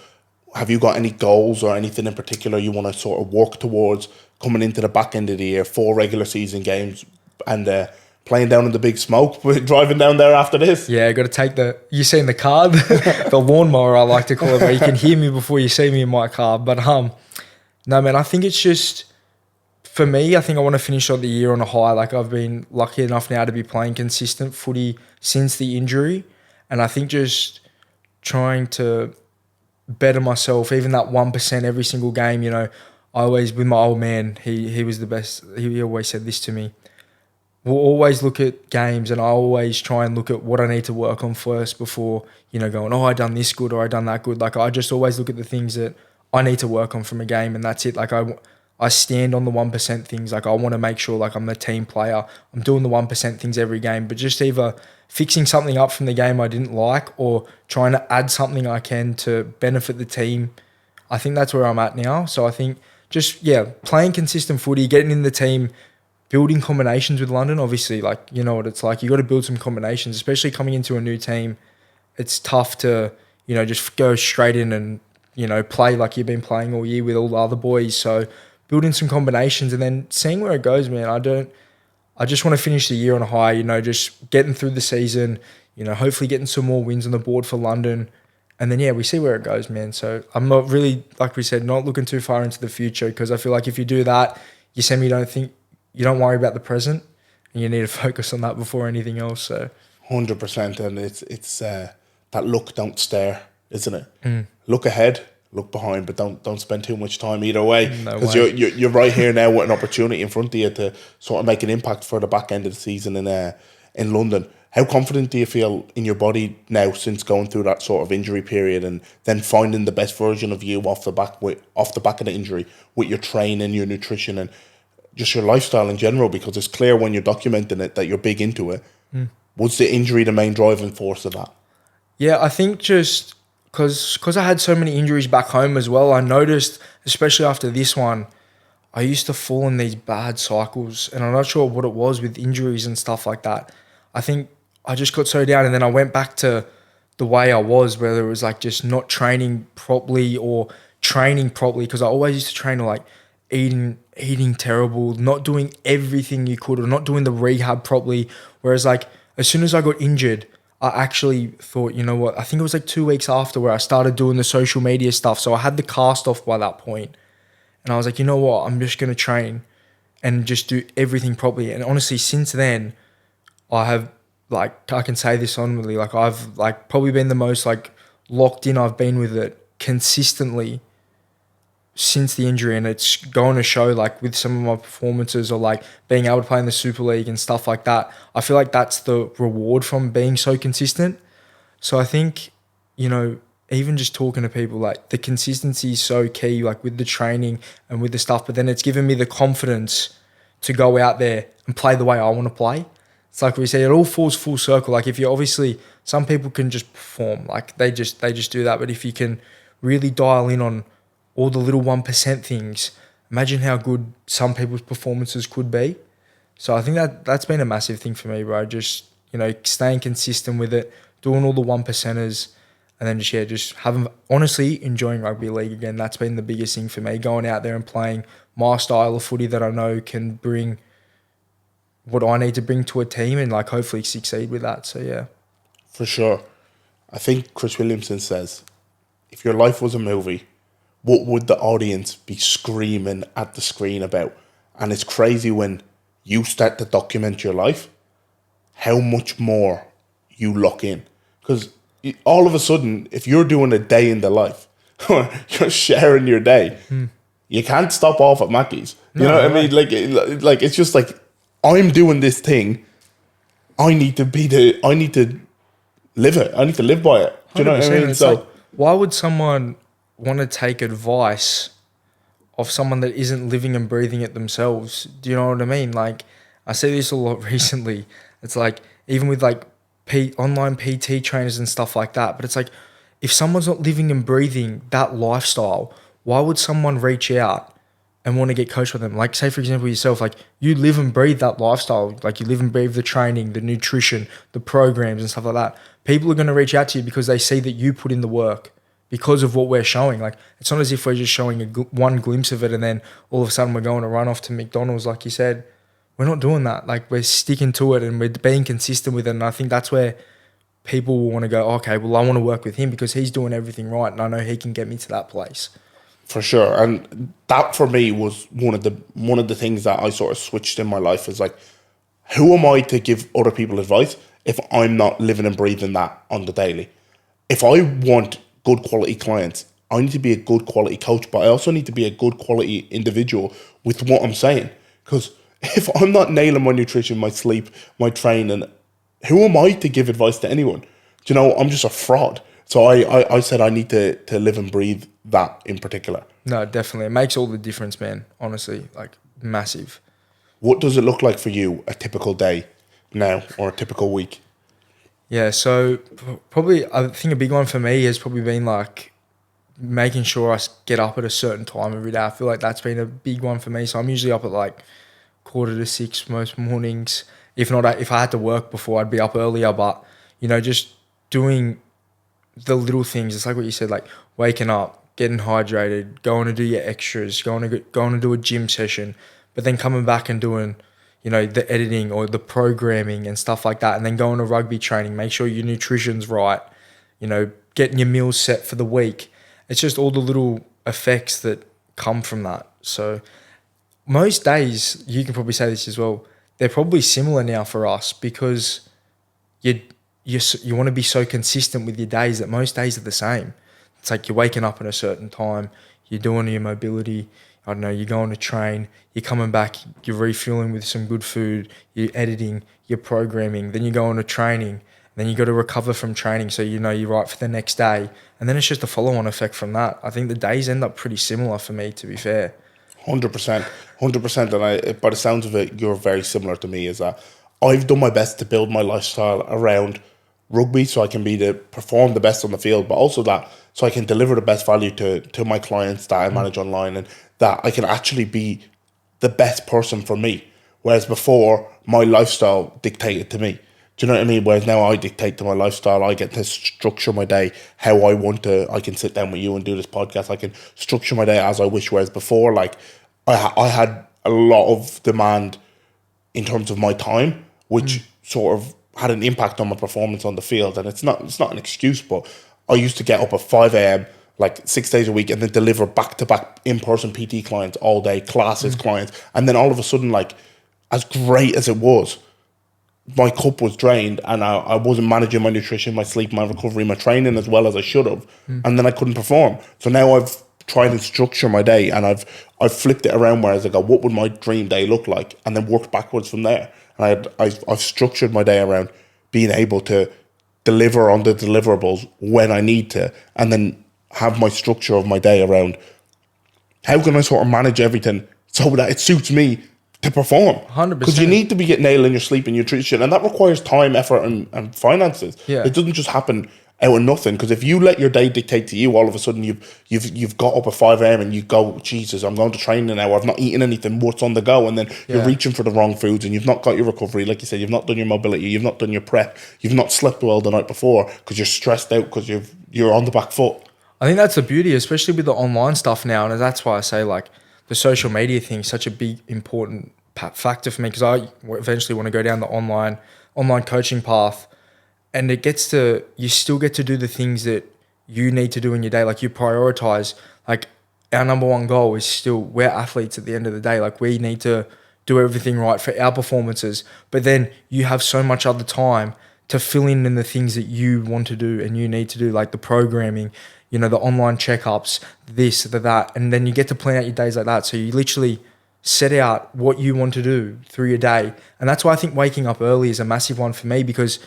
have you got any goals or anything in particular you want to sort of work towards coming into the back end of the year, 4 regular season games, and playing down in the big smoke, driving down there after this? Yeah, got to take you seen the car, the lawnmower, I like to call it, where you can hear me before you see me in my car. But no, man, I think it's just, for me, I think I want to finish out the year on a high. Like, I've been lucky enough now to be playing consistent footy since the injury, and I think just trying to better myself, even that 1% every single game. You know, I always, with my old man, he was the best. He always said this to me: we'll always look at games, and I always try and look at what I need to work on first before, you know, going, oh, I done this good or I done that good. Like, I just always look at the things that I need to work on from a game, and that's it. Like, I stand on the 1% things. Like, I want to make sure, like, I'm the team player. I'm doing the 1% things every game, but just either fixing something up from the game I didn't like, or trying to add something I can to benefit the team. I think that's where I'm at now. So I think just, yeah, playing consistent footy, getting in the team, building combinations with London. Obviously, like, you know what it's like. You got to build some combinations, especially coming into a new team. It's tough to, you know, just go straight in and, you know, play like you've been playing all year with all the other boys. So building some combinations and then seeing where it goes, man. I just want to finish the year on a high, you know, just getting through the season, you know, hopefully getting some more wins on the board for London. And then, yeah, we see where it goes, man. So I'm not really, like we said, not looking too far into the future, because I feel like if you do that, you don't worry about the present, and you need to focus on that before anything else. So 100%, and it's that look, don't stare, isn't it? Look ahead, look behind, but don't spend too much time either way, because you're right here now with an opportunity in front of you to sort of make an impact for the back end of the season in London. How confident do you feel in your body now since going through that sort of injury period and then finding the best version of you off the back of the injury with your training, your nutrition, and just your lifestyle in general? Because it's clear when you're documenting it that you're big into it. Was the injury the main driving force of that? Yeah, I think just because I had so many injuries back home as well, I noticed, especially after this one, I used to fall in these bad cycles, and I'm not sure what it was with injuries and stuff like that. I think I just got so down, and then I went back to the way I was, whether it was like just not training properly or training properly, because I always used to train like eating terrible, not doing everything you could, or not doing the rehab properly. Whereas like as soon as I got injured, I actually thought, you know what, I think it was like 2 weeks after where I started doing the social media stuff. So I had the cast off by that point. And I was like, you know what, I'm just going to train and just do everything properly. And honestly, since then, I have, like, I can say this honestly, like I've like probably been the most like locked in I've been with it consistently since the injury. And it's going to show like with some of my performances or like being able to play in the Super League and stuff like that. I feel like that's the reward from being so consistent. So I think, you know, even just talking to people, like the consistency is so key, like with the training and with the stuff, but then it's given me the confidence to go out there and play the way I want to play. It's like we say, it all falls full circle. Like if you obviously, some people can just perform, like they just do that. But if you can really dial in on all the little 1% things, imagine how good some people's performances could be. So I think that's been a massive thing for me, bro. Just, you know, staying consistent with it, doing all the 1%ers, and then just having, honestly, enjoying rugby league again. That's been the biggest thing for me, going out there and playing my style of footy that I know can bring what I need to bring to a team and like hopefully succeed with that. So yeah. For sure. I think Chris Williamson says, if your life was a movie, what would the audience be screaming at the screen about? And it's crazy when you start to document your life, how much more you lock in. Because all of a sudden, if you're doing a day in the life, you're sharing your day, you can't stop off at Mackey's. You know what I mean? Like it's just like, I'm doing this thing. I need to live it. I need to live by it. Do you know what I mean? It's So like, why would someone want to take advice of someone that isn't living and breathing it themselves? Do you know what I mean? Like, I see this a lot recently. It's like, even with like online PT trainers and stuff like that. But it's like, if someone's not living and breathing that lifestyle, why would someone reach out and want to get coached with them? Like, say, for example, yourself, like you live and breathe that lifestyle. Like you live and breathe the training, the nutrition, the programs and stuff like that. People are going to reach out to you because they see that you put in the work because of what we're showing. Like, it's not as if we're just showing one glimpse of it and then all of a sudden we're going to run off to McDonald's, like you said. We're not doing that. Like, we're sticking to it and we're being consistent with it. And I think that's where people will want to go, okay, well, I want to work with him because he's doing everything right and I know he can get me to that place. for sure. And that for me was one of the things that I sort of switched in my life, is like, who am I to give other people advice if I'm not living and breathing that on the daily? If I want good quality clients, I need to be a good quality coach, but I also need to be a good quality individual with what I'm saying. Because if I'm not nailing my nutrition, my sleep, my training, who am I to give advice to anyone? Do you know, I'm just a fraud. So I said I need to live and breathe that in particular. No, definitely. It makes all the difference, man. Honestly, like massive. What does it look like for you, a typical day now or a typical week? Yeah, so probably I think a big one for me has probably been like making sure I get up at a certain time every day. I feel like that's been a big one for me. So I'm usually up at like 5:45 most mornings. If not, if I had to work before, I'd be up earlier. But, you know, just doing the little things. It's like what you said, like waking up, getting hydrated, going to do your extras, going to do a gym session, but then coming back and doing, you know, the editing or the programming and stuff like that, and then going to rugby training, make sure your nutrition's right, you know, getting your meals set for the week. It's just all the little effects that come from that. So most days, you can probably say this as well, they're probably similar now for us because you want to be so consistent with your days that most days are the same. It's like you're waking up at a certain time, you're doing your mobility, I don't know, you're going to train, you're coming back, you're refueling with some good food, you're editing, you're programming, then you go on to training, then you got to recover from training so you know you're right for the next day. And then it's just a follow-on effect from that. I think the days end up pretty similar for me, to be fair. 100%, 100%. And by the sounds of it, you're very similar to me. Is that I've done my best to build my lifestyle around rugby, so I can perform the best on the field, but also that so I can deliver the best value to my clients that I manage online, and that I can actually be the best person for me. Whereas before, my lifestyle dictated to me. Do you know what I mean? Whereas now I dictate to my lifestyle. I get to structure my day how I want to. I can sit down with you and do this podcast. I can structure my day as I wish. Whereas before, like I had a lot of demand in terms of my time, which sort of had an impact on my performance on the field. And it's not an excuse, but I used to get up at 5 a.m. like 6 days a week and then deliver back-to-back in-person PT clients all day, classes, clients. And then all of a sudden, like, as great as it was, my cup was drained and I wasn't managing my nutrition, my sleep, my recovery, my training as well as I should have. And then I couldn't perform. So now I've tried and structure my day, and I've flipped it around, whereas I go, what would my dream day look like? And then worked backwards from there. And I've structured my day around being able to deliver on the deliverables when I need to, and then have my structure of my day around how can I sort of manage everything so that it suits me to perform. 100%. Because you need to be getting nailed in your sleep and nutrition, and that requires time, effort, and finances. Yeah. It doesn't just happen out of nothing. Because if you let your day dictate to you, all of a sudden you've got up at 5 a.m. and you go, Jesus, I'm going to train now. I've not eaten anything. What's on the go? And then you're reaching for the wrong foods, and you've not got your recovery. Like you said, you've not done your mobility. You've not done your prep. You've not slept well the night before because you're stressed out because you're on the back foot. I think that's the beauty, especially with the online stuff now. And that's why I say, like, the social media thing is such a big, important factor for me, because I eventually want to go down the online coaching path. And you still get to do the things that you need to do in your day. Like, you prioritize. Like, our number one goal is still, we're athletes at the end of the day. Like, we need to do everything right for our performances. But then you have so much other time to fill in the things that you want to do and you need to do, like the programming, the online checkups, this, that. And then you get to plan out your days like that. So you literally set out what you want to do through your day. And that's why I think waking up early is a massive one for me, because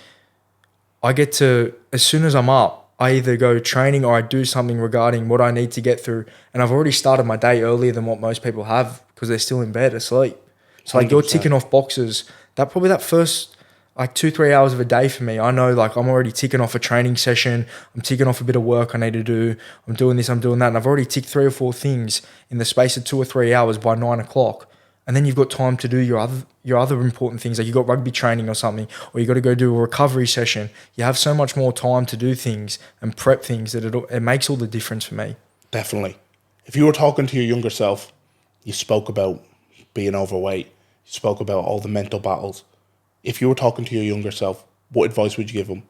I get to, as soon as I'm up, I either go training or I do something regarding what I need to get through. And I've already started my day earlier than what most people have because they're still in bed asleep. So like, you're ticking off boxes. That first like 2-3 hours of a day for me, I know, like, I'm already ticking off a training session. I'm ticking off a bit of work I need to do. I'm doing this, I'm doing that. And I've already ticked 3 or 4 things in the space of 2 or 3 hours by 9 o'clock. And then you've got time to do your other important things. Like, you've got rugby training or something, or you got to go do a recovery session. You have so much more time to do things and prep things that it makes all the difference for me. Definitely. If you were talking to your younger self, you spoke about being overweight. You spoke about all the mental battles. If you were talking to your younger self, what advice would you give them?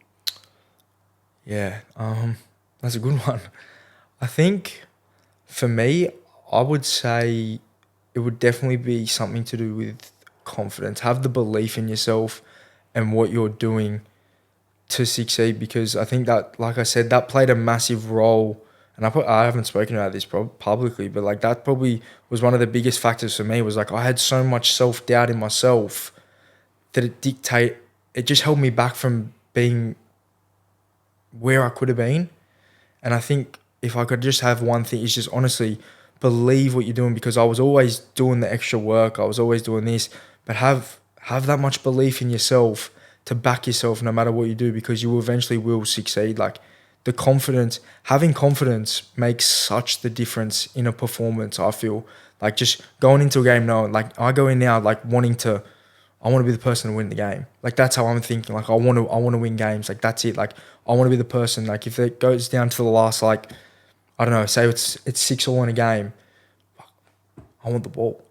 Yeah, that's a good one. I think for me, I would say it would definitely be something to do with confidence. Have the belief in yourself and what you're doing to succeed, because I think that, like I said, that played a massive role. And I haven't spoken about this publicly, but like, that probably was one of the biggest factors for me. Was like, I had so much self-doubt in myself that it just held me back from being where I could have been. And I think if I could just have one thing, is just honestly believe what you're doing, because I was always doing the extra work. I was always doing this, but have that much belief in yourself to back yourself no matter what you do, because you eventually will succeed. Like, having confidence makes such the difference in a performance. I feel like just going into a game knowing, like, I go in now like I want to be the person to win the game. Like, that's how I'm thinking. Like, I want to win games. Like, that's it. Like, I want to be the person. Like, if it goes down to the last, like, I don't know, say it's 6-all in a game, I want the ball.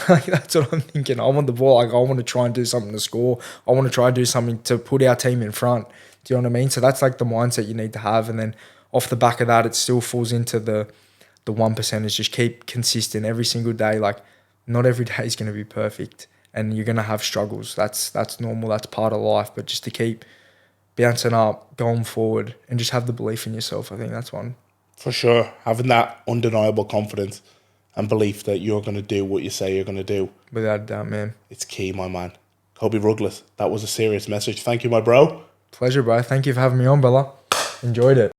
Like, that's what I'm thinking. I want the ball. Like, I want to try and do something to score. I want to try and do something to put our team in front. Do you know what I mean? So that's like the mindset you need to have. And then off the back of that, it still falls into the 1%, is just keep consistent every single day. Like, not every day is going to be perfect, and you're going to have struggles. That's normal. That's part of life. But just to keep bouncing up, going forward, and just have the belief in yourself. I think that's one. For sure. Having that undeniable confidence and belief that you're going to do what you say you're going to do. Without a doubt, man. It's key, my man. Kobe Rugless, that was a serious message. Thank you, my bro. Pleasure, bro. Thank you for having me on, brother. Enjoyed it.